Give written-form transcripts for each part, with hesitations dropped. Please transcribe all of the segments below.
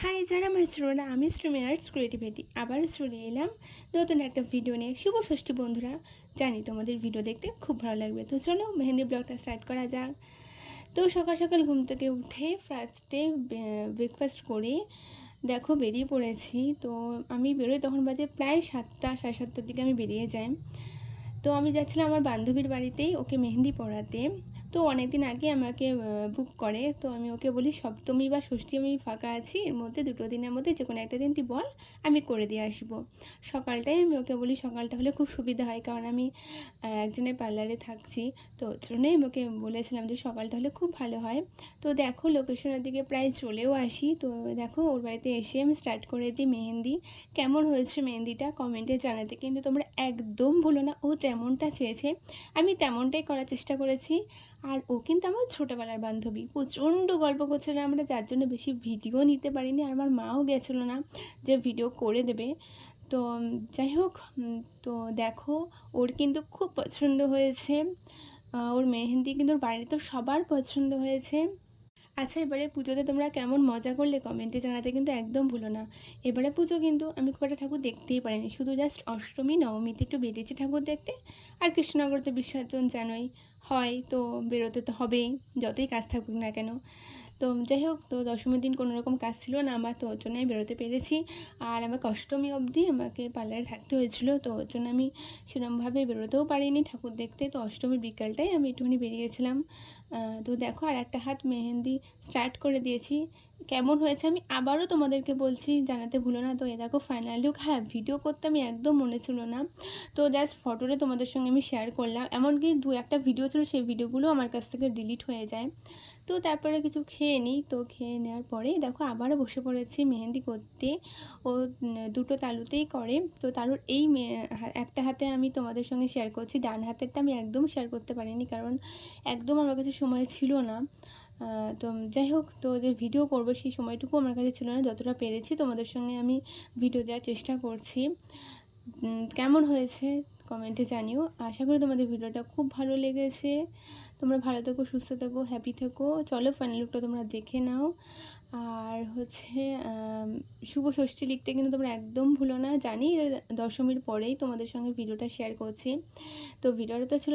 High যারা আমার ছোটরা, আমি শ্রুমি আর্টস ক্রিয়েটিভিটি আবার চলে এলাম নতুন একটা ভিডিও নিয়ে। শুভ ষষ্ঠী বন্ধুরা, জানি তোমাদের ভিডিও দেখতে খুব ভালো লাগবে। তো চলো মেহেন্দি ব্লগটা স্টার্ট করা যাক। তো সকাল সকাল ঘুম থেকে উঠে ফার্স্টে ব্রেকফাস্ট করে দেখো বেরিয়ে পড়েছি। তো আমি বেরোই তখন বাজে প্রায় 7টা, সাড়ে 7টার দিকে আমি বেরিয়ে যাই। তো আমি যাচ্ছিলাম আমার বান্ধবীর বাড়িতেই ওকে মেহেন্দি পরাতে। তো অনেক দিন আগে আমাকে বুক করে, তো আমি ওকে বলি সপ্তমী বা ষষ্ঠী আমি ফাঁকা আছি, এর মধ্যে দুটো দিনের মধ্যে যে কোনো একটা দিন তুই বল, আমি করে দিয়ে আসবো। সকালটাই আমি ওকে বলি সকালটা হলে খুব সুবিধা হয়, কারণ আমি একজনের পার্লারে থাকছি। তো ওর জন্যই আমি ওকে বলেছিলাম যে সকালটা হলে খুব ভালো হয়। তো দেখো লোকেশনের দিকে প্রায় চলেও আসি। তো দেখো ওর বাড়িতে এসে আমি স্টার্ট করে দিই মেহেন্দি। কেমন হয়েছে মেহেন্দিটা কমেন্টে জানাতে কিন্তু তোমরা একদম ভুলো না। ও যেমনটা চেয়েছে আমি তেমনটাই করার চেষ্টা করেছি। আর ও কিন্তু আমার ছোটোবেলার বান্ধবী, প্রচণ্ড গল্প করছিলাম আমরা, যার জন্য বেশি ভিডিও নিতে পারিনি। আর আমার মাও গেছিলো না যে ভিডিও করে দেবে। তো যাই হোক, তো দেখো ওর কিন্তু খুব পছন্দ হয়েছে। ওর মেহেন্দি কিন্তু ওর বাড়িতে সবার পছন্দ হয়েছে। আচ্ছা, এবারে পুজোতে তোমরা কেমন মজা করলে কমেন্টে জানাতে কিন্তু একদম ভুলো না। এবারে পুজো কিন্তু আমি খুব একটা ঠাকুর দেখতেই পারিনি, শুধু জাস্ট অষ্টমী নবমীতে একটু বেরিয়েছি ঠাকুর দেখতে। আর কৃষ্ণনগর তো বিসর্জন জানোই হয়, তো বেরোতে তো হবেই যতই কাজ থাকুক না কেন। তো যাই হোক, তো দশমীর দিন কোনো রকম কাজ ছিল না আমার, তো ওর জন্য আমি বেরোতে পেরেছি। আর আমাকে অষ্টমী অবধি আমাকে পার্লারে থাকতে হয়েছিল, তো ওর জন্য আমি সেরকমভাবে বেরোতেও পারিনি ঠাকুর দেখতে। তো অষ্টমীর বিকালটাই আমি একটুখানি বেরিয়েছিলাম। তো দেখো আর একটা হাত মেহেন্দি স্টার্ট করে দিয়েছি। কেমন হয়েছে আমি আবারও তোমাদেরকে বলছি, জানাতে ভুলো না। তো এ দেখো ফাইনাল লুক। হ্যাঁ, ভিডিও করতে আমি একদম মনে ছিল না, তো জাস্ট ফটোটা তোমাদের সঙ্গে আমি শেয়ার করলাম। এমনকি দু একটা ভিডিও ছিল, সেই ভিডিওগুলো আমার কাছ থেকে ডিলিট হয়ে যায়। তো তারপরে কিছু খেয়ে নিই। তো খেয়ে নেওয়ার পরে দেখো আবারও বসে পড়েছি মেহেন্দি করতে। ও দুটো তালুতেই করে। তো তালুর এই একটা হাতে আমি তোমাদের সঙ্গে শেয়ার করছি, ডান হাতেরটা আমি একদম শেয়ার করতে পারিনি, কারণ একদম আমার কাছে সময় ছিল না। তো যাই হোক, তো যে ভিডিও করবো সেই সময়টুকু আমার কাছে ছিল না। যতটা পেরেছি তোমাদের সঙ্গে আমি ভিডিও দেওয়ার চেষ্টা করছি। কেমন হয়েছে কমেন্টে জানিও। আশা করি তোমাদের ভিডিওটা খুব ভালো লেগেছে। তোমরা ভালো থেকো, সুস্থ থেকো, হ্যাপি থেকো। চলো ফাইনাল লুকটা তোমরা দেখে নাও। আর হচ্ছে শুভ ষষ্ঠী লিখতে কিন্তু তোমরা একদম ভুলো না। জানি দশমীর পরেই তোমাদের সঙ্গে ভিডিওটা শেয়ার করছি। তো ভিডিওটা তো ছিল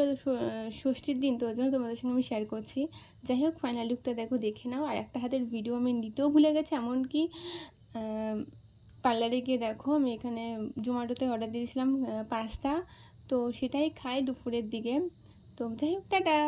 ষষ্ঠীর দিন, তো ওই জন্য তোমাদের সঙ্গে আমি শেয়ার করছি। যাই হোক ফাইনাল লুকটা দেখো, দেখে নাও। আর একটা হাতের ভিডিও আমি নিতেও ভুলে গেছি, এমনকি পার্লারে গিয়ে দেখো আমি এখানে জোম্যাটোতে অর্ডার দিয়েছিলাম পাস্তা, তো সেটাই খাই দুপুরের দিকে। তো যাই হোক, টাটা।